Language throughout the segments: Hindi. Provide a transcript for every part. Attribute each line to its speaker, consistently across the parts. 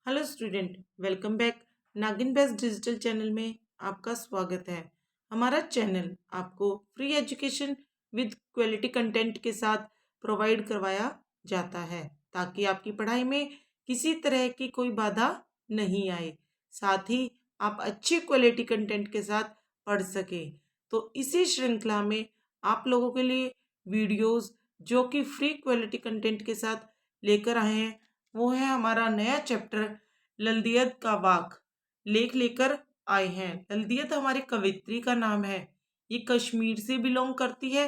Speaker 1: Hello student, welcome back. नागिन बेस्ट डिजिटल चैनल में आपका स्वागत है। हमारा चैनल आपको free education with quality content के साथ प्रोवाइड करवाया जाता है ताकि आपकी पढ़ाई में किसी तरह की कोई बाधा नहीं आए, साथ ही आप अच्छी क्वालिटी कंटेंट के साथ पढ़ सकें। तो इसी श्रृंखला में आप लोगों के लिए वीडियोस जो कि फ्री क्वालिटी कंटेंट के साथ लेकर आए हैं, वो है हमारा नया चैप्टर लल्दियत का वाक लेख लेकर आए हैं। लल्दियत हमारी कवित्री का नाम है। ये कश्मीर से बिलोंग करती है।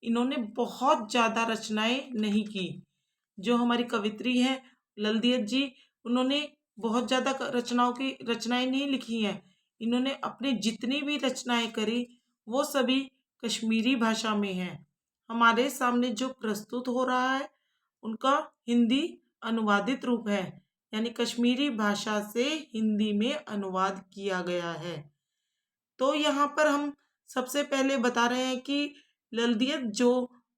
Speaker 1: इन्होंने बहुत ज़्यादा रचनाएं नहीं की। जो हमारी कवित्री है लल्दियत जी, उन्होंने बहुत ज़्यादा रचनाएं नहीं लिखी हैं। इन्होंने अपनी जितनी भी रचनाएं करी वो सभी कश्मीरी भाषा में हैं। हमारे सामने जो प्रस्तुत हो रहा है उनका हिंदी अनुवादित रूप है, यानी कश्मीरी भाषा से हिंदी में अनुवाद किया गया है। तो यहाँ पर हम सबसे पहले बता रहे हैं कि लल्दियत जो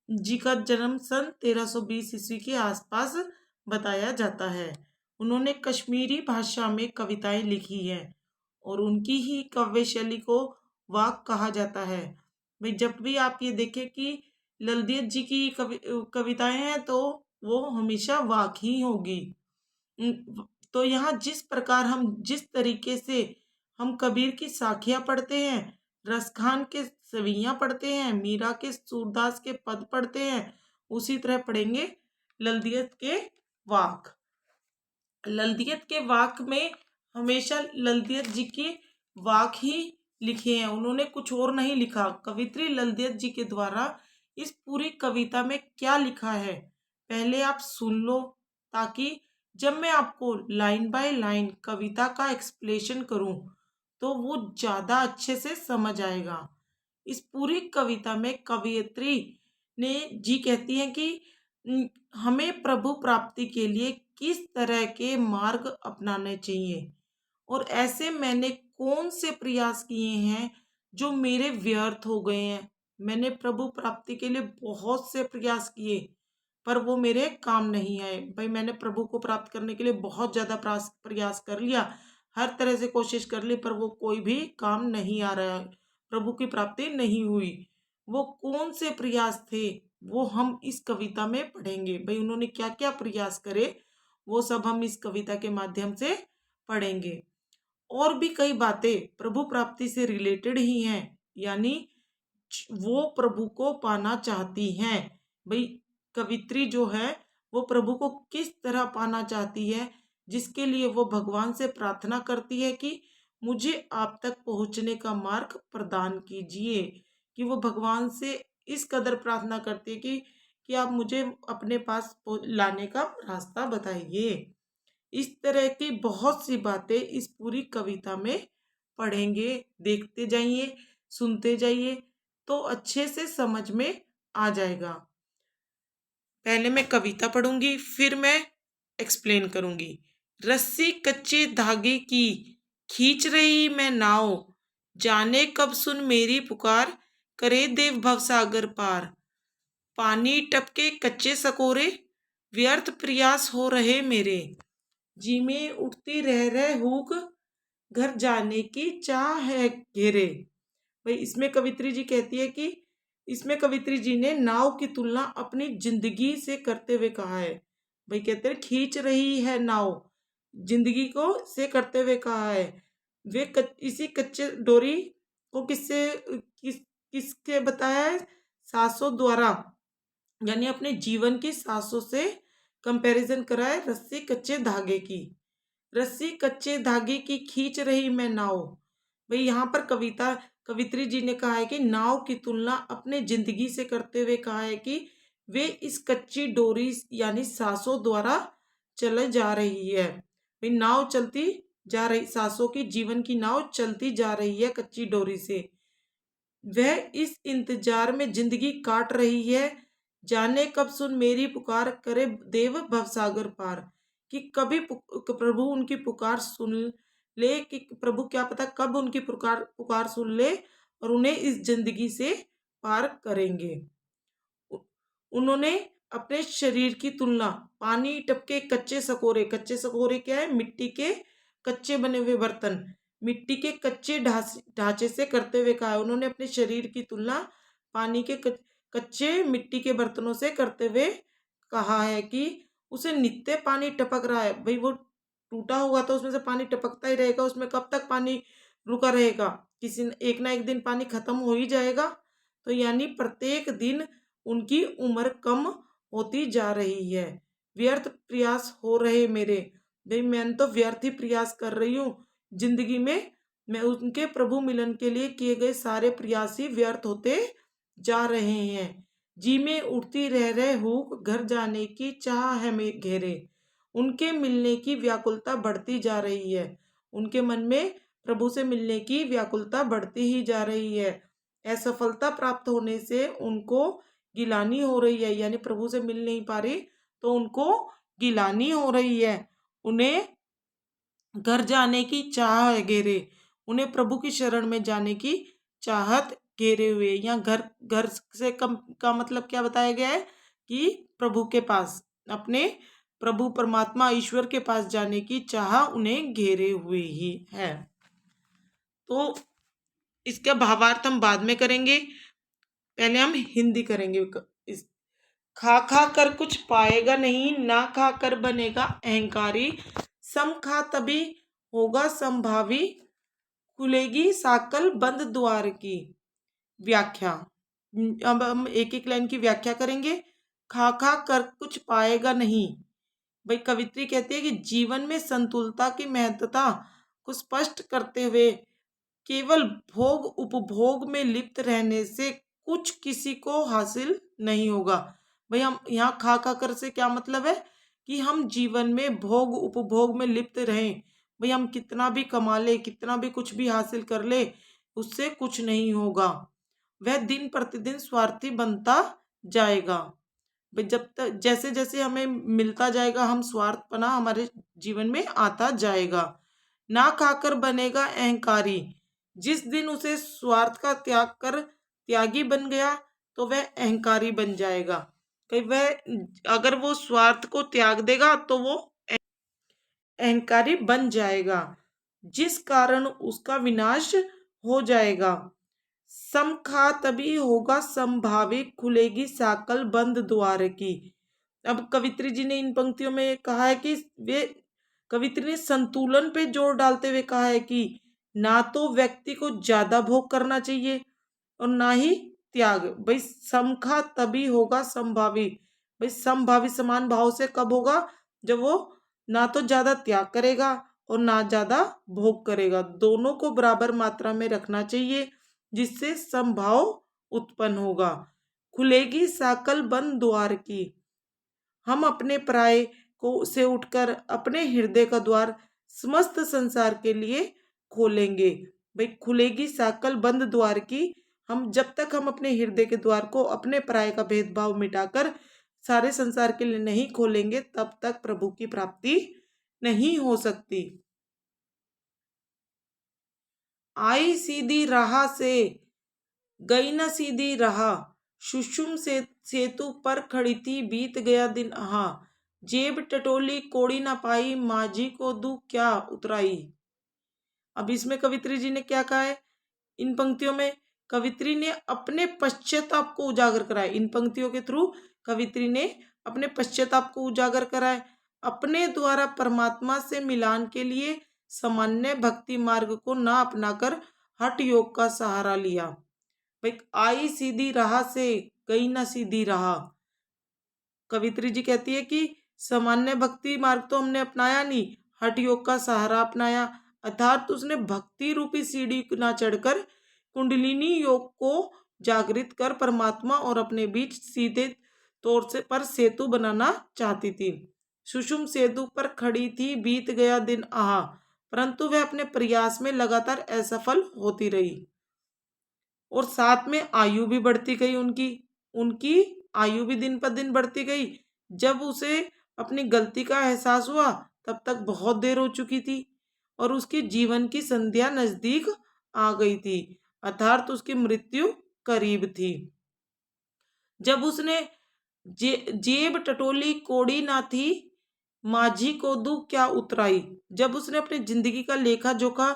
Speaker 1: जी का जन्म सन 1320 ईस्वी के आसपास बताया जाता है। उन्होंने कश्मीरी भाषा में कविताएं लिखी हैं और उनकी ही काव्य शैली को वाक कहा जाता है। भाई जब भी आप ये देखें कि लल्दियत जी की कविताएं हैं तो वो हमेशा वाक ही होगी। तो यहाँ जिस तरीके से हम कबीर की साखियाँ पढ़ते हैं, रसखान के सवियाँ पढ़ते हैं, मीरा के सूरदास के पद पढ़ते हैं, उसी तरह पढ़ेंगे लल्दियत के वाक। लल्दियत के वाक में हमेशा लल्दियत जी की वाक ही लिखे हैं, उन्होंने कुछ और नहीं लिखा। कवित्री लल्दियत जी के द्वारा इस पूरी कविता में क्या लिखा है पहले आप सुन लो, ताकि जब मैं आपको लाइन बाय लाइन कविता का एक्सप्लेशन करूं तो वो ज़्यादा अच्छे से समझ आएगा। इस पूरी कविता में कवयित्री ने जी कहती हैं कि हमें प्रभु प्राप्ति के लिए किस तरह के मार्ग अपनाने चाहिए और ऐसे मैंने कौन से प्रयास किए हैं जो मेरे व्यर्थ हो गए हैं। मैंने प्रभु प्राप्ति के लिए बहुत से प्रयास किए पर वो मेरे काम नहीं आए। भाई मैंने प्रभु को प्राप्त करने के लिए बहुत ज़्यादा प्रयास कर लिया, हर तरह से कोशिश कर ली, पर वो कोई भी काम नहीं आ रहा, प्रभु की प्राप्ति नहीं हुई। वो कौन से प्रयास थे वो हम इस कविता में पढ़ेंगे। भाई उन्होंने क्या क्या प्रयास करे वो सब हम इस कविता के माध्यम से पढ़ेंगे। और भी कई बातें प्रभु प्राप्ति से रिलेटेड ही हैं, यानी वो प्रभु को पाना चाहती हैं। भाई कवित्री जो है वो प्रभु को किस तरह पाना चाहती है, जिसके लिए वो भगवान से प्रार्थना करती है कि मुझे आप तक पहुंचने का मार्ग प्रदान कीजिए। कि वो भगवान से इस कदर प्रार्थना करती है कि आप मुझे अपने पास लाने का रास्ता बताइए। इस तरह की बहुत सी बातें इस पूरी कविता में पढ़ेंगे, देखते जाइए, सुनते जाइए, तो अच्छे से समझ में आ जाएगा। पहले मैं कविता पढ़ूंगी फिर मैं एक्सप्लेन करूंगी। रस्सी कच्चे धागे की खींच रही मैं नाव, जाने कब सुन मेरी पुकार, करे देव भवसागर पार। पानी टपके कच्चे सकोरे, व्यर्थ प्रयास हो रहे मेरे, जी में उठती रह हुक, घर जाने की चाह है घेरे। भाई इसमें कवित्री जी कहती है कि इसमें कवित्री जी ने नाव की तुलना अपनी जिंदगी से करते हुए कहा है। भाई कहते हैं खींच रही है नाव, जिंदगी को से करते हुए कहा है। वे इसी कच्चे डोरी को किसके बताया है, सांसों द्वारा, यानी अपने जीवन की सांसों से कंपैरिजन करा है। रस्सी कच्चे धागे की, रस्सी कच्चे धागे की खींच रही मैं नाव। भाई यहाँ पर कवित्री जी ने कहा है कि नाव की तुलना अपने जिंदगी से करते हुए कहा है कि वे इस कच्ची डोरी यानी सांसों द्वारा चले जा रही है। भाई नाव चलती जा रही, सांसों की जीवन की नाव चलती जा रही है कच्ची डोरी से। वह इस इंतजार में जिंदगी काट रही है, जाने कब सुन मेरी पुकार, करे देव भवसागर पार। कि कभी प्रभु उनकी पुकार सुन ले, कि प्रभु क्या पता कब उनकी पुकार पुकार सुन ले और उन्हें इस जिंदगी से पार करेंगे। उन्होंने अपने शरीर की तुलना पानी टपके कच्चे सकोरे क्या है, मिट्टी के कच्चे बने हुए बर्तन, मिट्टी के कच्चे ढांचे से करते हुए कहा है। उन्होंने अपने शरीर की तुलना पानी के कच्चे मिट्टी के बर्तनों से करते हुए कहा है कि उसे नित्य पानी टपक रहा है। भाई वो टूटा हुआ तो उसमें से पानी टपकता ही रहेगा, उसमें कब तक पानी रुका रहेगा, किसी एक ना एक दिन पानी खत्म हो ही जाएगा। तो यानी प्रत्येक दिन उनकी उम्र कम होती जा रही है। व्यर्थ प्रयास हो रहे मेरे, भाई मैं तो व्यर्थ ही प्रयास कर रही हूँ जिंदगी में। मैं उनके प्रभु मिलन के लिए किए गए सारे प्रयास ही व्यर्थ होते जा रहे हैं। जी में उठती रह रहे हूँ, घर जाने की चाह है में घेरे, उनके मिलने की व्याकुलता बढ़ती जा रही है। उनके मन में प्रभु से मिलने की व्याकुलता बढ़ती ही जा रही है। असफलता प्राप्त होने से उनको गिलानी हो रही है, यानी प्रभु से मिल नहीं पा रही तो उनको गिलानी हो रही है। उन्हें घर जाने की चाह है घेरे, उन्हें प्रभु की शरण में जाने की चाहत घेरे हुए। या घर घर से कम का मतलब क्या बताया गया है कि प्रभु के पास, अपने प्रभु परमात्मा ईश्वर के पास जाने की चाह उन्हें घेरे हुए ही है। तो इसका भावार्थ हम बाद में करेंगे, पहले हम हिंदी करेंगे। इस खा खा कर कुछ पाएगा नहीं, ना खा कर बनेगा अहंकारी, सम खा तभी होगा संभावी, खुलेगी साकल बंद द्वार की। व्याख्या, अब हम एक एक लाइन की व्याख्या करेंगे। खा खा कर कुछ पाएगा नहीं, भाई कवित्री कहती है कि जीवन में संतुलता की महत्वता को स्पष्ट करते हुए केवल भोग उपभोग में लिप्त रहने से कुछ किसी को हासिल नहीं होगा। भाई हम यहाँ खा खा कर से क्या मतलब है कि हम जीवन में भोग उपभोग में लिप्त रहें। भाई हम कितना भी कमा ले, कितना भी कुछ भी हासिल कर ले, उससे कुछ नहीं होगा। वह दिन प्रतिदिन स्वार्थी बनता जाएगा। भाई जब तक जैसे जैसे हमें मिलता जाएगा, हम स्वार्थपना हमारे जीवन में आता जाएगा। ना खाकर बनेगा अहंकारी, जिस दिन उसे स्वार्थ का त्याग कर त्यागी बन गया तो वह अहंकारी बन जाएगा। कहीं वह अगर वो स्वार्थ को त्याग देगा तो वो अहंकारी बन जाएगा, जिस कारण उसका विनाश हो जाएगा। समखा तभी होगा संभावी, खुलेगी साकल बंद द्वार की। अब कवित्री जी ने इन पंक्तियों में कहा है कि वे कवित्री ने संतुलन पे जोर डालते हुए कहा है कि ना तो व्यक्ति को ज्यादा भोग करना चाहिए और ना ही त्याग। भाई समखा तभी होगा संभावी, भाई समभावी समान भाव से कब होगा, जब वो ना तो ज्यादा त्याग करेगा और ना ज्यादा भोग करेगा, दोनों को बराबर मात्रा में रखना चाहिए, जिससे समभाव उत्पन्न होगा। खुलेगी साकल बंद द्वार की, हम अपने पराये को से उठकर अपने हृदय का द्वार समस्त संसार के लिए खोलेंगे। भाई खुलेगी साकल बंद द्वार की, हम जब तक हम अपने हृदय के द्वार को अपने पराये का भेदभाव मिटाकर सारे संसार के लिए नहीं खोलेंगे, तब तक प्रभु की प्राप्ति नहीं हो सकती। आई सीधी राह से गई न सीधी राह, सुषुम से सेतु पर खड़ी थी बीत गया दिन आहा, जेब टटोली कोड़ी ना पाई, माझी को दू क्या उतराई। अब इसमें कवित्री जी ने क्या कहा है, इन पंक्तियों में कवित्री ने अपने पश्चाताप को उजागर करा है। इन पंक्तियों के थ्रू कवित्री ने अपने पश्चाताप को उजागर करा है। अपने द्वारा परमात्मा से मिलान के लिए सामान्य भक्ति मार्ग को ना अपनाकर हठ योग का सहारा लिया। भाई आई सीधी राह से गई ना सीधी राह, कवित्री जी कहती है कि सामान्य भक्ति मार्ग तो हमने अपनाया नहीं, हठ योग का सहारा अपनाया, अर्थात उसने भक्ति रूपी सीढ़ी ना चढ़कर कुंडलिनी योग को जागृत कर परमात्मा और अपने बीच सीधे तौर से पर सेतु बनाना चाहती थी। सुषुम सेतु पर खड़ी थी बीत गया दिन आहा, परंतु वह अपने प्रयास में लगातार असफल होती रही और साथ में आयु भी बढ़ती गई। उनकी उनकी आयु भी दिन पर दिन बढ़ती गई। जब उसे अपनी गलती का एहसास हुआ तब तक बहुत देर हो चुकी थी और उसकी जीवन की संध्या नजदीक आ गई थी, अर्थात उसकी मृत्यु करीब थी। जब उसने जेब टटोली कोड़ी ना थी, माझी को दू क्या उतराई। जब उसने अपनी जिंदगी का लेखा जोखा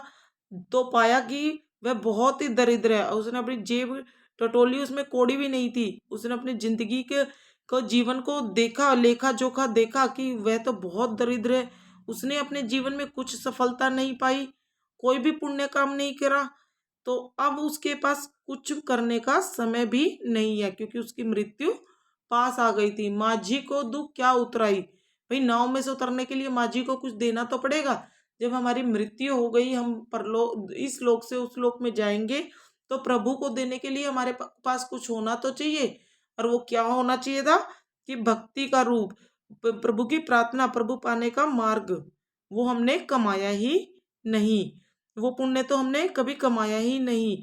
Speaker 1: तो पाया कि वह बहुत ही दरिद्र है, और उसने अपनी जेब टटोली, उसमें कोड़ी भी नहीं थी। उसने अपनी जिंदगी के को जीवन को देखा, लेखा जोखा देखा कि वह तो बहुत दरिद्र है। उसने अपने जीवन में कुछ सफलता नहीं पाई, कोई भी पुण्य काम नहीं करा। तो अब उसके पास कुछ करने का समय भी नहीं है, क्योंकि उसकी मृत्यु पास आ गई थी। माझी को दुख क्या उतराई। भाई नाव में से उतरने के लिए माझी को कुछ देना तो पड़ेगा। जब हमारी मृत्यु हो गई, हम परलोक, इस लोक से उस लोक में जाएंगे, तो प्रभु को देने के लिए हमारे पास कुछ होना तो चाहिए। और वो क्या होना चाहिए था कि भक्ति का रूप, प्रभु की प्रार्थना, प्रभु पाने का मार्ग, वो हमने कमाया ही नहीं। वो पुण्य तो हमने कभी कमाया ही नहीं।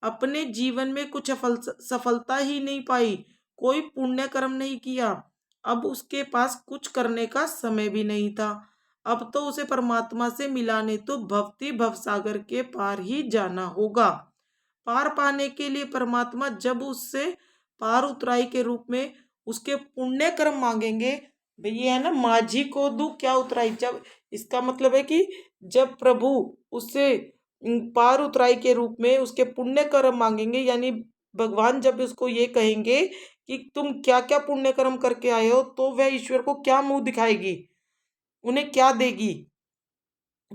Speaker 1: अपने जीवन में कुछ सफलता ही नहीं पाई, कोई पुण्य कर्म नहीं किया। अब उसके पास कुछ करने का समय भी नहीं था। अब तो उसे परमात्मा से मिलाने तो भक्ति भवसागर के पार ही जाना होगा। पार पाने के लिए परमात्मा जब उससे पार उतराई के रूप में उसके पुण्य कर्म मांगेंगे। भैया है ना, माझी को दू क्या उतराई। जब इसका मतलब है कि जब प्रभु उससे पार उतराई के रूप में उसके पुण्य कर्म मांगेंगे, यानी भगवान जब उसको ये कहेंगे कि तुम क्या क्या पुण्य कर्म करके आए हो, तो वह ईश्वर को क्या मुंह दिखाएगी, उन्हें क्या देगी।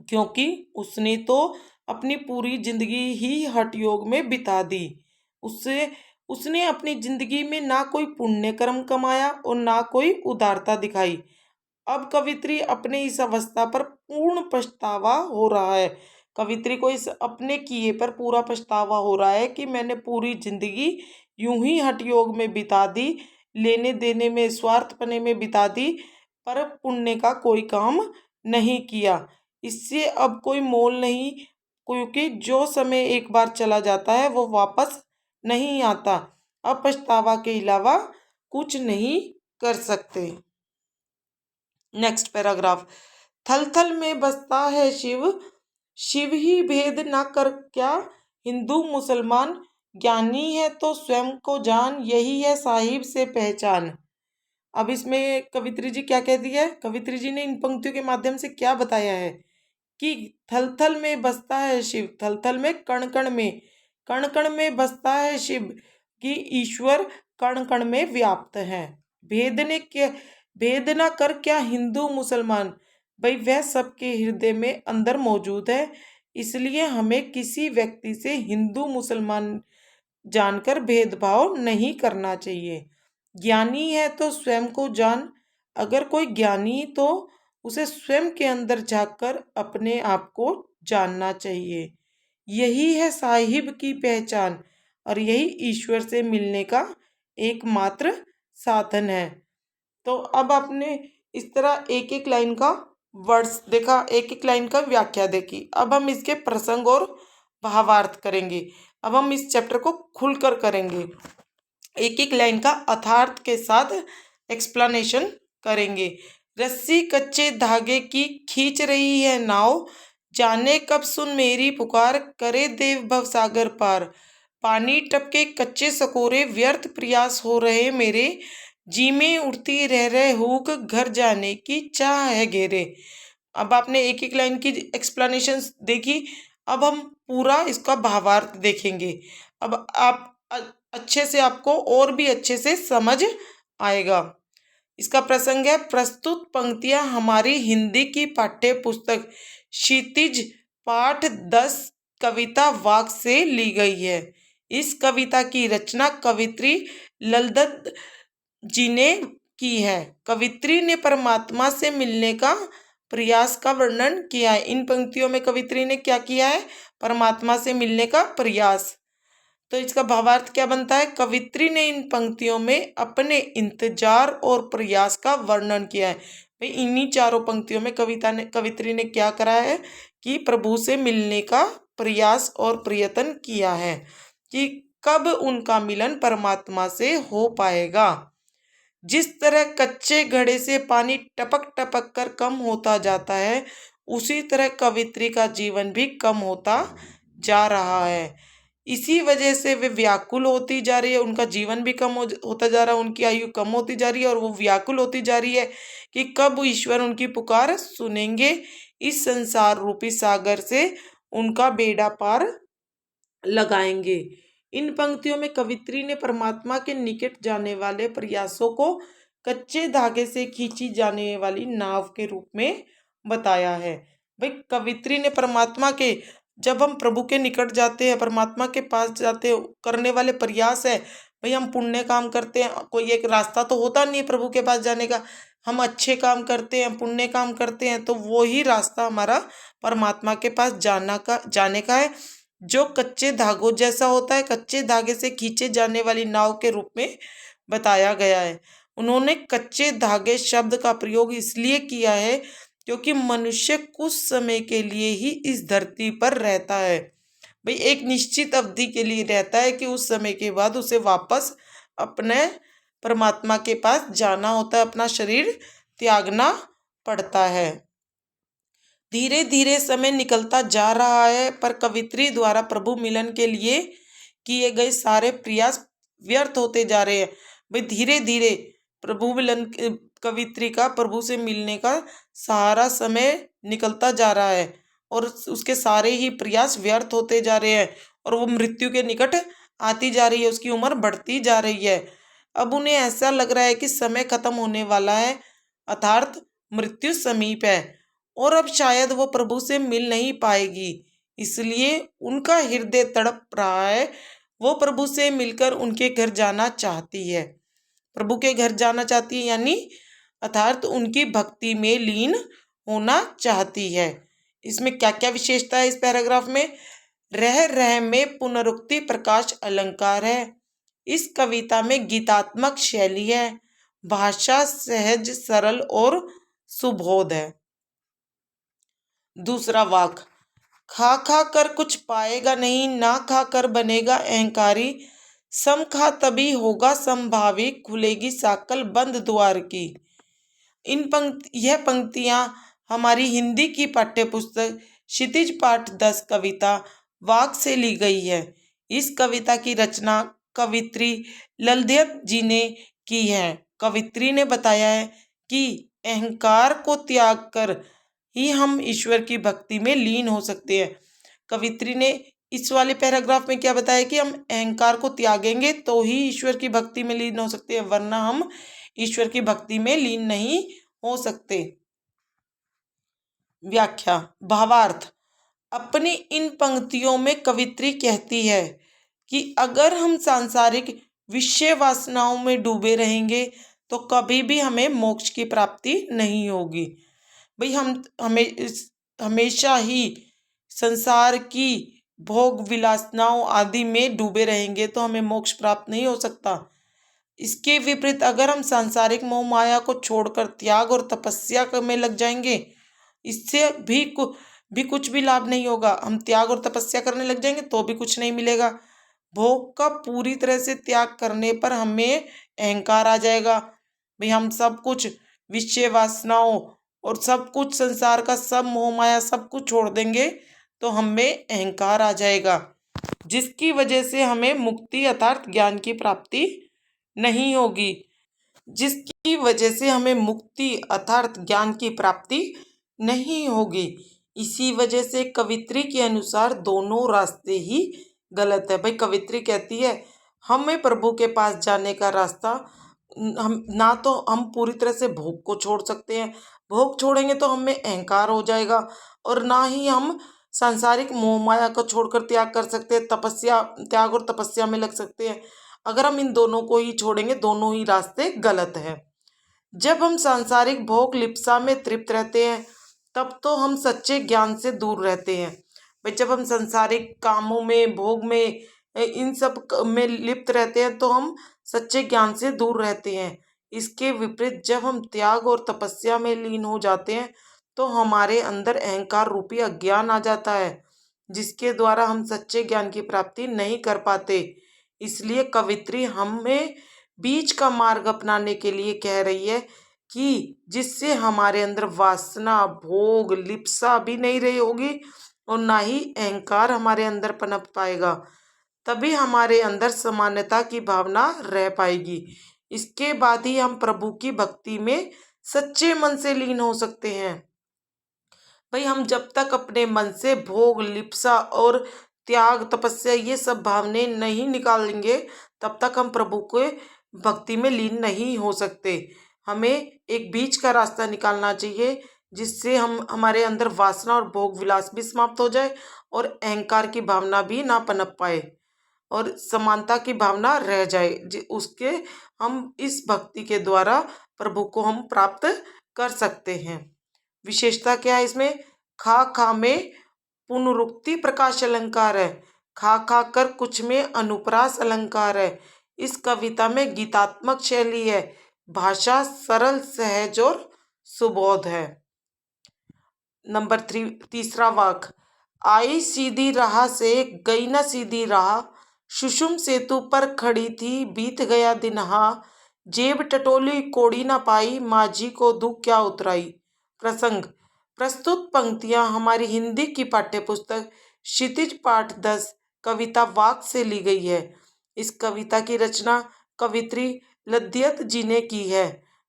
Speaker 1: क्योंकि उसने तो अपनी पूरी जिंदगी ही हठ योग में बिता दी। उससे उसने अपनी जिंदगी में ना कोई पुण्य कर्म कमाया और ना कोई उदारता दिखाई। अब कवित्री अपने इस अवस्था पर पूर्ण पछतावा हो रहा है। कवित्री को इस अपने किए पर पूरा पछतावा हो रहा है कि मैंने पूरी जिंदगी यूं ही हठ योग में बिता दी, लेने देने में, स्वार्थपने में बिता दी, पर पुण्य का कोई काम नहीं किया। इससे अब कोई मोल नहीं, क्योंकि जो समय एक बार चला जाता है वो वापस नहीं आता। अब पछतावा के अलावा कुछ नहीं कर सकते। Next paragraph. थल थल में बसता है शिव, शिव ही भेद ना कर क्या। हिंदू मुसलमान ज्ञानी है तो स्वयं को जान, यही है साहिब से पहचान। अब इसमें कवित्री जी क्या कहती है, कवित्री जी ने इन पंक्तियों के माध्यम से क्या बताया है कि थल थल में बसता है शिव, थल थल में कण कण में, कण कण में बसता है शिव, कि ईश्वर कण कण में व्याप्त है। भेद ने क्या, भेद ना कर क्या हिंदू मुसलमान। भाई वह सबके हृदय में अंदर मौजूद है, इसलिए हमें किसी व्यक्ति से हिंदू मुसलमान जानकर भेदभाव नहीं करना चाहिए। ज्ञानी है तो स्वयं को जान। अगर कोई ज्ञानी तो उसे स्वयं के अंदर झांककर अपने आप को जानना चाहिए। यही है साहिब की पहचान, और यही ईश्वर से मिलने का एकमात्र साधन है। तो अब आपने इस तरह एक एक लाइन का वर्ड्स देखा, एक एक लाइन का व्याख्या देखी। अब हम इसके प्रसंग और भावार्थ करेंगे। अब हम इस चैप्टर को खुलकर करेंगे, एक एक लाइन का अर्थार्थ के साथ एक्सप्लेनेशन करेंगे। रस्सी कच्चे धागे की खींच रही है नाव, जाने कब सुन मेरी पुकार, करे देव भव सागर पार। पानी टपके कच्चे सकोरे, व्यर्थ प्रयास हो रहे मेरे, जी में उठती रह रहे हुक, घर जाने की चाह है घेरे। अब आपने एक एक लाइन की एक्सप्लेनेशन देखी। अब हम पूरा इसका भावार्थ देखेंगे। अब आप अच्छे से, आपको और भी अच्छे से समझ आएगा। इसका प्रसंग है, प्रस्तुत पंक्तियां हमारी हिंदी की पाठ्य पुस्तक क्षितिज पाठ 10 कविता वाक से ली गई है। इस कविता की रचना कवित्री ललदत्त जी ने की है। कवित्री ने परमात्मा से मिलने का प्रयास का वर्णन किया है। इन पंक्तियों में कवित्री ने क्या किया है, परमात्मा से मिलने का प्रयास। तो इसका भावार्थ क्या बनता है, कवित्री ने इन पंक्तियों में अपने इंतजार और प्रयास का वर्णन किया है। भाई इन्हीं चारों पंक्तियों में कवित्री ने क्या करा है कि प्रभु से मिलने का प्रयास और प्रयत्न किया है कि कब उनका मिलन परमात्मा से हो पाएगा। जिस तरह कच्चे घड़े से पानी टपक टपक कर कम होता जाता है, उसी तरह कवित्री का जीवन भी कम होता जा रहा है। इसी वजह से वे व्याकुल होती जा रही है, उनका जीवन भी कम होता जा रहा है, उनकी आयु कम होती जा रही है और वो व्याकुल होती जा रही है कि कब ईश्वर उनकी पुकार सुनेंगे, इस संसार रूपी सागर से उनका बेड़ा पार लगाएंगे। इन पंक्तियों में कवित्री ने परमात्मा के निकट जाने वाले प्रयासों को कच्चे धागे से खींची जाने वाली नाव के रूप में बताया है। भाई कवित्री ने परमात्मा के, जब हम प्रभु के निकट जाते हैं, परमात्मा के पास जाते हैं, करने वाले प्रयास है, भाई हम पुण्य काम करते हैं, कोई एक रास्ता तो होता नहीं है प्रभु के पास जाने का, हम अच्छे काम करते हैं, पुण्य काम करते हैं, तो वो ही रास्ता हमारा परमात्मा के पास जाने का है, जो कच्चे धागों जैसा होता है, कच्चे धागे से खींचे जाने वाली नाव के रूप में बताया गया है। उन्होंने कच्चे धागे शब्द का प्रयोग इसलिए किया है क्योंकि मनुष्य कुछ समय के लिए ही इस धरती पर रहता है। भाई एक निश्चित अवधि के लिए रहता है कि उस समय के बाद उसे वापस अपने परमात्मा के पास जाना होता है, अपना शरीर त्यागना पड़ता है। धीरे धीरे समय निकलता जा रहा है, पर कवित्री द्वारा प्रभु मिलन के लिए किए गए सारे प्रयास व्यर्थ होते जा रहे हैं। भाई धीरे धीरे प्रभु मिलन, कवित्री का प्रभु से मिलने का सारा समय निकलता जा रहा है और उसके सारे ही प्रयास व्यर्थ होते जा रहे हैं और वो मृत्यु के निकट आती जा रही है, उसकी उम्र बढ़ती जा रही है। अब उन्हें ऐसा लग रहा है कि समय खत्म होने वाला है, अर्थात मृत्यु समीप है और अब शायद वो प्रभु से मिल नहीं पाएगी, इसलिए उनका हृदय तड़प रहा है। वो प्रभु से मिलकर उनके घर जाना चाहती है, प्रभु के घर जाना चाहती है, यानी अर्थात उनकी भक्ति में लीन होना चाहती है। इसमें क्या क्या विशेषता है इस पैराग्राफ में? रह रह में पुनरुक्ति प्रकाश अलंकार है। इस कविता में गीतात्मक शैली है, भाषा सहज सरल और सुबोध है। दूसरा वाक, खा खा कर कुछ पाएगा नहीं, ना खा कर बनेगा अहंकारी, सम खा तभी होगा संभावी, खुलेगी साकल बंद द्वार की। यह पंक्तियां हमारी हिंदी की पाठ्य पुस्तक क्षितिज पाठ 10 कविता वाक से ली गई है। इस कविता की रचना कवित्री ललदेव जी ने की है। कवित्री ने बताया है कि अहंकार को त्याग कर ही हम ईश्वर की भक्ति में लीन हो सकते हैं। कवित्री ने इस वाले पैराग्राफ में क्या बताया कि हम अहंकार को त्यागेंगे तो ही ईश्वर की भक्ति में लीन हो सकते हैं, वरना हम ईश्वर की भक्ति में लीन नहीं हो सकते। व्याख्या, भावार्थ। अपनी इन पंक्तियों में कवित्री कहती है कि अगर हम सांसारिक विषय वासनाओं में डूबे रहेंगे तो कभी भी हमें मोक्ष की प्राप्ति नहीं होगी। भाई हम हमेशा ही संसार की भोग विलासनाओं आदि में डूबे रहेंगे तो हमें मोक्ष प्राप्त नहीं हो सकता। इसके विपरीत अगर हम सांसारिक मोह माया को छोड़कर त्याग और तपस्या में लग जाएंगे, इससे भी कुछ भी लाभ नहीं होगा। हम त्याग और तपस्या करने लग जाएंगे तो भी कुछ नहीं मिलेगा। भोग का पूरी तरह से त्याग करने पर हमें अहंकार आ जाएगा। भाई हम सब कुछ विषय वासनाओं और सब कुछ संसार का सब मोह माया सब कुछ छोड़ देंगे तो हमें अहंकार आ जाएगा, जिसकी वजह से हमें मुक्ति अर्थात ज्ञान की प्राप्ति नहीं होगी। जिसकी वजह से हमें मुक्ति अर्थात ज्ञान की प्राप्ति नहीं होगी। इसी वजह से कवित्री के अनुसार दोनों रास्ते ही गलत है। भाई कवित्री कहती है हमें प्रभु के पास जाने का रास्ता, हम ना तो हम पूरी तरह से भोग को छोड़ सकते हैं, भोग छोड़ेंगे तो हमें अहंकार हो जाएगा, और ना ही हम सांसारिक मोह माया को छोड़कर त्याग कर सकते हैं, त्याग और तपस्या में लग सकते हैं। अगर हम इन दोनों को ही छोड़ेंगे, दोनों ही रास्ते गलत है। जब हम सांसारिक भोग लिप्सा में तृप्त रहते हैं तब तो हम सच्चे ज्ञान से दूर रहते हैं। भाई जब हम सांसारिक कामों में, भोग में, इन सब में लिप्त रहते हैं तो हम सच्चे ज्ञान से दूर रहते हैं। इसके विपरीत जब हम त्याग और तपस्या में लीन हो जाते हैं तो हमारे अंदर अहंकार रूपी अज्ञान आ जाता है, जिसके द्वारा हम सच्चे ज्ञान की प्राप्ति नहीं कर पाते। इसलिए कवित्री हमें बीच का मार्ग अपनाने के लिए कह रही है कि जिससे हमारे अंदर वासना, भोग, लिप्सा भी नहीं रही होगी और ना ही अहंकार हमारे अंदर पनप पाएगा। तभी हमारे अंदर समानता की भावना रह पाएगी। इसके बाद ही हम प्रभु की भक्ति में सच्चे मन से लीन हो सकते हैं। भाई हम जब तक अपने मन से भोग, लिप्सा और त्याग, तपस्या ये सब भावने नहीं निकालेंगे, तब तक हम प्रभु के भक्ति में लीन नहीं हो सकते। हमें एक बीच का रास्ता निकालना चाहिए, जिससे हम हमारे अंदर वासना और भोग विलास भी समाप्त हो जाए और अहंकार की भावना भी ना पनप पाए और समानता की भावना रह जाए। उसके हम इस भक्ति के द्वारा प्रभु को हम प्राप्त कर सकते हैं। विशेषता क्या है इसमें? खा खा में पुनरुक्ति प्रकाश अलंकार है। खा खा कर कुछ में अनुप्रास अलंकार है। इस कविता में गीतात्मक शैली है। भाषा सरल, सहज और सुबोध है। नंबर 3, तीसरा वाक। आई सीधी राह से गई न सीधी राह, सुषुम सेतु पर खड़ी थी बीत गया दिनहा, जेब टटोली कोड़ी न पाई, माझी को दुख क्या उतराई। प्रसंग। प्रस्तुत पंक्तियां हमारी हिंदी की पाठ्यपुस्तक क्षितिज पाठ 10 कविता वाक से ली गई है। इस कविता की रचना कवित्री लद्यत जी ने की है।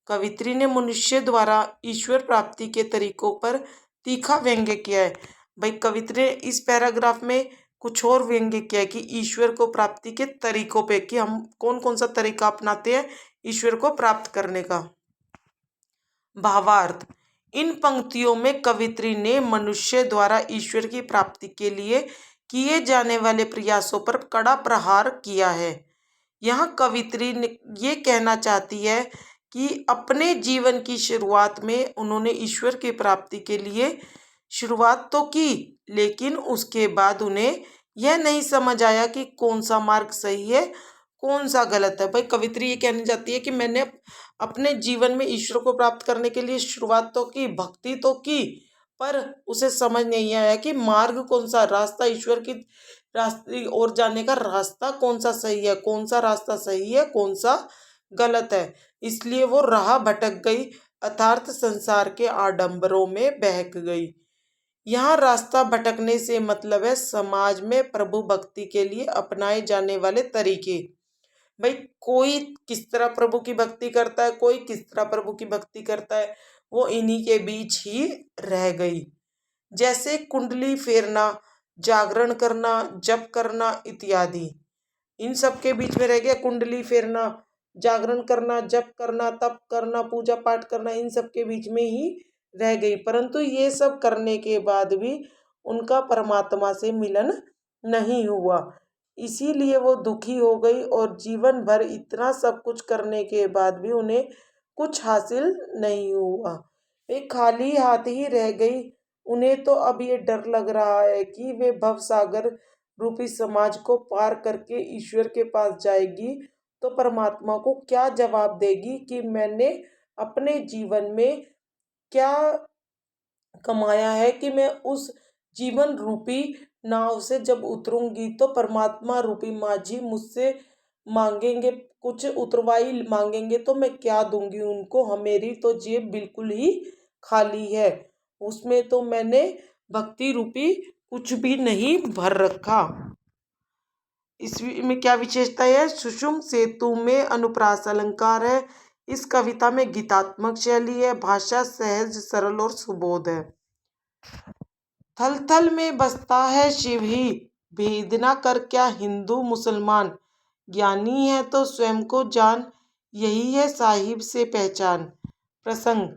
Speaker 1: कवित्री ने मनुष्य द्वारा ईश्वर प्राप्ति के तरीकों पर तीखा व्यंग्य किया है। भाई कवित्री ने इस पैराग्राफ में कुछ और व्यंग्य किया है कि ईश्वर को प्राप्ति के तरीकों पे, कि हम कौन कौन सा तरीका अपनाते हैं ईश्वर को प्राप्त करने का। भावार्थ। इन पंक्तियों में कवित्री ने मनुष्य द्वारा ईश्वर की प्राप्ति के लिए किए जाने वाले प्रयासों पर कड़ा प्रहार किया है। यहाँ कवित्री ने ये कहना चाहती है कि अपने जीवन की शुरुआत में उन्होंने ईश्वर की प्राप्ति के लिए शुरुआत तो की, लेकिन उसके बाद उन्हें यह नहीं समझ आया कि कौन सा मार्ग सही है, कौन सा गलत है। भाई कवित्री ये कहनी चाहती है कि मैंने अपने जीवन में ईश्वर को प्राप्त करने के लिए शुरुआत तो की, भक्ति तो की, पर उसे समझ नहीं आया कि मार्ग कौन सा, रास्ता ईश्वर की रास्ते और जाने का रास्ता कौन सा सही है, कौन सा रास्ता सही है, कौन सा गलत है। इसलिए वो राह भटक गई, अर्थात संसार के आडंबरों में बहक गई। यहाँ रास्ता भटकने से मतलब है समाज में प्रभु भक्ति के लिए अपनाए जाने वाले तरीके। भाई कोई किस तरह प्रभु की भक्ति करता है, कोई किस तरह प्रभु की भक्ति करता है, वो इन्हीं के बीच ही रह गई। जैसे कुंडली फेरना, जागरण करना, जप करना इत्यादि, इन सब के बीच में रह गया। कुंडली फेरना, जागरण करना, जप करना, तप करना, पूजा पाठ करना, इन सब के बीच में ही रह गई। परंतु ये सब करने के बाद भी उनका परमात्मा से मिलन नहीं हुआ, इसीलिए वो दुखी हो गई और जीवन भर इतना सब कुछ करने के बाद भी उन्हें कुछ हासिल नहीं हुआ। वे खाली हाथ ही रह गई। उन्हें तो अब ये डर लग रहा है कि वे भवसागर रूपी समाज को पार करके ईश्वर के पास जाएगी तो परमात्मा को क्या जवाब देगी कि मैंने अपने जीवन में क्या कमाया है, कि मैं उस जीवन रूपी नाव से जब उतरूंगी तो परमात्मा रूपी माझी मुझसे मांगेंगे, कुछ उतरवाई मांगेंगे तो मैं क्या दूंगी उनको। मेरी तो जेब बिल्कुल ही खाली है, उसमें तो मैंने भक्ति रूपी कुछ भी नहीं भर रखा। इसमें क्या विशेषता है? सुषुम सेतु में अनुप्रास अलंकार है। इस कविता में गीतात्मक शैली है। भाषा सहज, सरल और सुबोध है। थल थल में बसता है शिव ही, भेद ना कर क्या हिंदू मुसलमान, ज्ञानी है तो स्वयं को जान, यही है साहिब से पहचान। प्रसंग।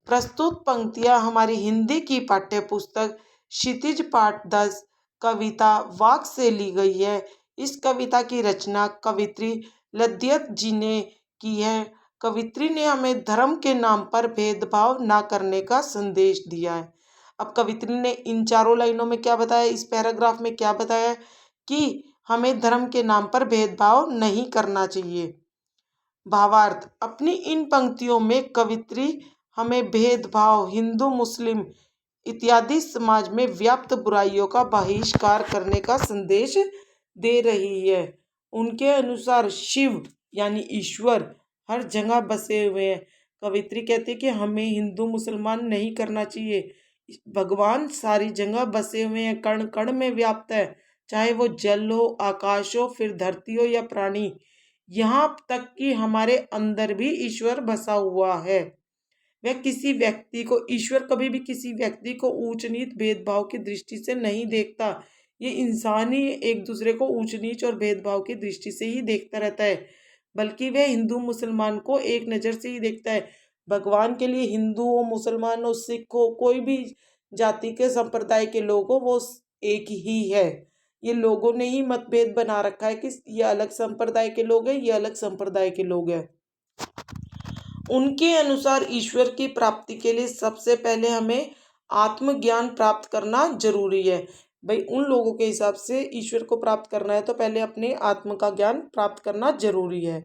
Speaker 1: प्रस्तुत पंक्तियां हमारी हिंदी की पाठ्यपुस्तक क्षितिज पाठ 10 कविता वाक से ली गई है। इस कविता की रचना कवित्री लद्यत जी ने की है। कवित्री ने हमें धर्म के नाम पर भेदभाव ना करने का संदेश दिया है। अब कवित्री ने इन चारों लाइनों में क्या बताया, इस पैराग्राफ में क्या बताया कि हमें धर्म के नाम पर भेदभाव नहीं करना चाहिए। भावार्थ। अपनी इन पंक्तियों में कवित्री हमें भेदभाव, हिंदू मुस्लिम इत्यादि समाज में व्याप्त बुराइयों का बहिष्कार करने का संदेश दे रही है। उनके अनुसार शिव यानी ईश्वर हर जगह बसे हुए हैं। कवित्री कहती है कि हमें हिंदू मुसलमान नहीं करना चाहिए, भगवान सारी जगह बसे हुए हैं, कण कण में व्याप्त है, चाहे वो जल हो, आकाश हो, फिर धरती हो या प्राणी, यहाँ तक कि हमारे अंदर भी ईश्वर बसा हुआ है। वह किसी व्यक्ति को, ईश्वर कभी भी किसी व्यक्ति को ऊंच नीच भेदभाव की दृष्टि से नहीं देखता। ये इंसान ही एक दूसरे को ऊंच नीच और भेदभाव की दृष्टि से ही देखता रहता है, बल्कि वह हिंदू मुसलमान को एक नज़र से ही देखता है। भगवान के लिए हिंदू हो, मुसलमान हो, सिख हो, कोई भी जाति के संप्रदाय के लोग हो, वो एक ही है। ये लोगों ने ही मतभेद बना रखा है कि ये अलग संप्रदाय के लोग हैं, ये अलग संप्रदाय के लोग हैं। उनके अनुसार ईश्वर की प्राप्ति के लिए सबसे पहले हमें आत्मज्ञान प्राप्त करना जरूरी है। भाई उन लोगों के हिसाब से ईश्वर को प्राप्त करना है तो पहले अपने आत्म का ज्ञान प्राप्त करना जरूरी है,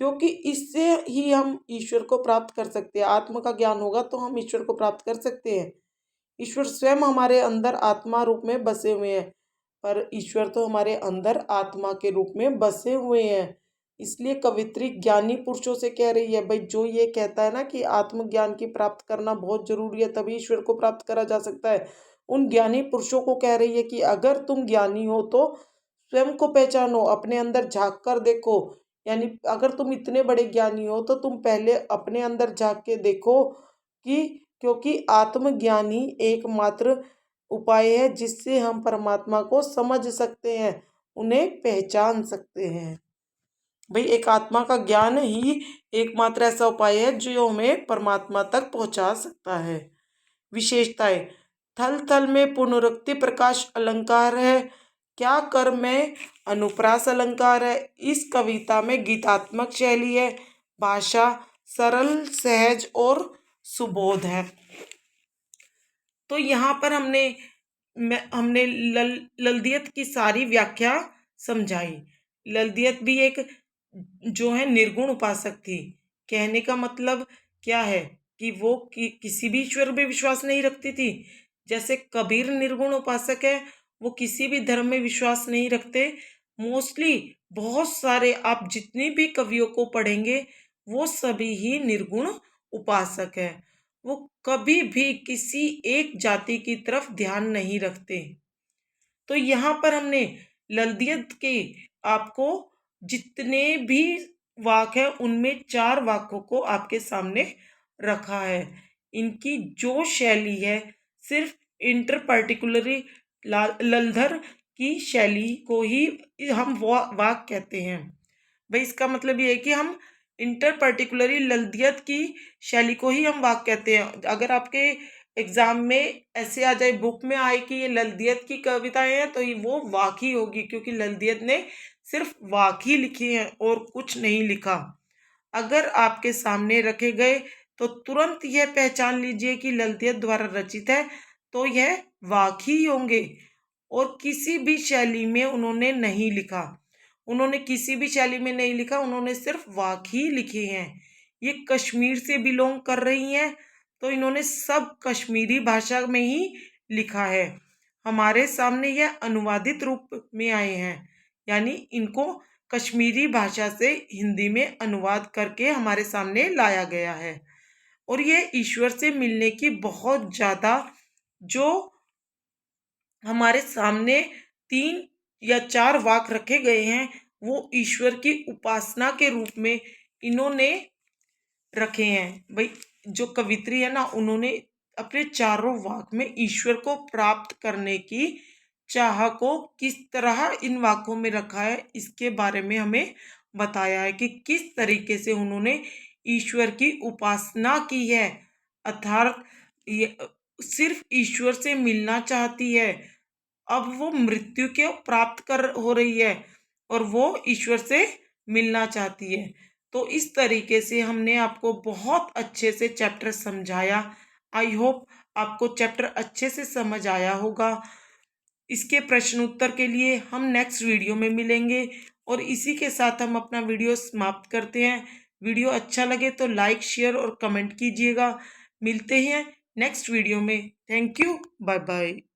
Speaker 1: क्योंकि इससे ही हम ईश्वर को प्राप्त कर सकते हैं। आत्म का ज्ञान होगा तो हम ईश्वर को प्राप्त कर सकते हैं। ईश्वर स्वयं हमारे अंदर आत्मा रूप में बसे हुए हैं, पर ईश्वर तो हमारे अंदर आत्मा के रूप में बसे हुए हैं। इसलिए कवित्री ज्ञानी पुरुषों से कह रही है, भाई जो ये कहता है ना कि आत्मज्ञान की प्राप्त करना बहुत जरूरी है तभी ईश्वर को प्राप्त करा जा सकता है, उन ज्ञानी पुरुषों को कह रही है कि अगर तुम ज्ञानी हो तो स्वयं को पहचानो, अपने अंदर झांक कर देखो। यानी अगर तुम इतने बड़े ज्ञानी हो तो तुम पहले अपने अंदर झांक के देखो कि, क्योंकि आत्मज्ञानी एकमात्र उपाय है जिससे हम परमात्मा को समझ सकते हैं, उन्हें पहचान सकते हैं। भाई एक आत्मा का ज्ञान ही एकमात्र ऐसा उपाय है जो हमें परमात्मा तक पहुंचा सकता है। विशेषताएं, थल थल में पुनरुक्ति प्रकाश अलंकार है, क्या कर्म में अनुप्रास अलंकार है। इस कविता में गीतात्मक शैली है, भाषा सरल सहज और सुबोध है। तो यहाँ पर हमने ललदियत की सारी व्याख्या समझाई। ललदियत भी एक जो है निर्गुण उपासक थी। कहने का मतलब क्या है कि वो किसी भी ईश्वर में विश्वास नहीं रखती थी। जैसे कबीर निर्गुण उपासक है, वो किसी भी धर्म में विश्वास नहीं रखते। मोस्टली बहुत सारे आप जितने भी कवियों को पढ़ेंगे वो सभी ही निर्गुण उपासक है। वो कभी भी किसी एक जाति की तरफ ध्यान नहीं रखते। तो यहाँ पर हमने ललदियत के आपको जितने भी वाक है उनमें 4 वाकों को आपके सामने रखा है। इनकी जो शैली है सिर्फ इंटर पर्टिकुलरी ललधर की शैली को ही हम वाक कहते हैं। भाई इसका मतलब ये है कि हम इंटर पर्टिकुलरी ललदियत की शैली को ही हम वाक कहते हैं। अगर आपके एग्जाम में ऐसे आ जाए, बुक में आए कि ये ललदियत की कविताएं हैं, तो ये वो वाक ही होगी, क्योंकि ललदियत ने सिर्फ वाक ही लिखे हैं और कुछ नहीं लिखा। अगर आपके सामने रखे गए तो तुरंत यह पहचान लीजिए कि ललदियत द्वारा रचित है, तो यह वाक ही होंगे और किसी भी शैली में उन्होंने नहीं लिखा। उन्होंने किसी भी शैली में नहीं लिखा, उन्होंने सिर्फ वाक ही लिखे हैं। ये कश्मीर से बिलोंग कर रही हैं, तो इन्होंने सब कश्मीरी भाषा में ही लिखा है। हमारे सामने यह अनुवादित रूप में आए हैं, यानी इनको कश्मीरी भाषा से हिंदी में अनुवाद करके हमारे सामने लाया गया है। और ये ईश्वर से मिलने की बहुत ज़्यादा, जो हमारे सामने 3 या 4 वाक रखे गए हैं वो ईश्वर की उपासना के रूप में इन्होंने रखे हैं। भाई जो कवित्री है ना, उन्होंने अपने चारों वाक में ईश्वर को प्राप्त करने की चाह को किस तरह इन वाकों में रखा है, इसके बारे में हमें बताया है कि किस तरीके से उन्होंने ईश्वर की उपासना की है। अर्थात सिर्फ ईश्वर से मिलना चाहती है, अब वो मृत्यु के प्राप्त कर हो रही है और वो ईश्वर से मिलना चाहती है। तो इस तरीके से हमने आपको बहुत अच्छे से चैप्टर समझाया। आई होप आपको चैप्टर अच्छे से समझ आया होगा। इसके प्रश्न उत्तर के लिए हम नेक्स्ट वीडियो में मिलेंगे और इसी के साथ हम अपना वीडियो समाप्त करते हैं। वीडियो अच्छा लगे तो लाइक, शेयर और कमेंट कीजिएगा। मिलते हैं नेक्स्ट वीडियो में। Thank you, bye bye.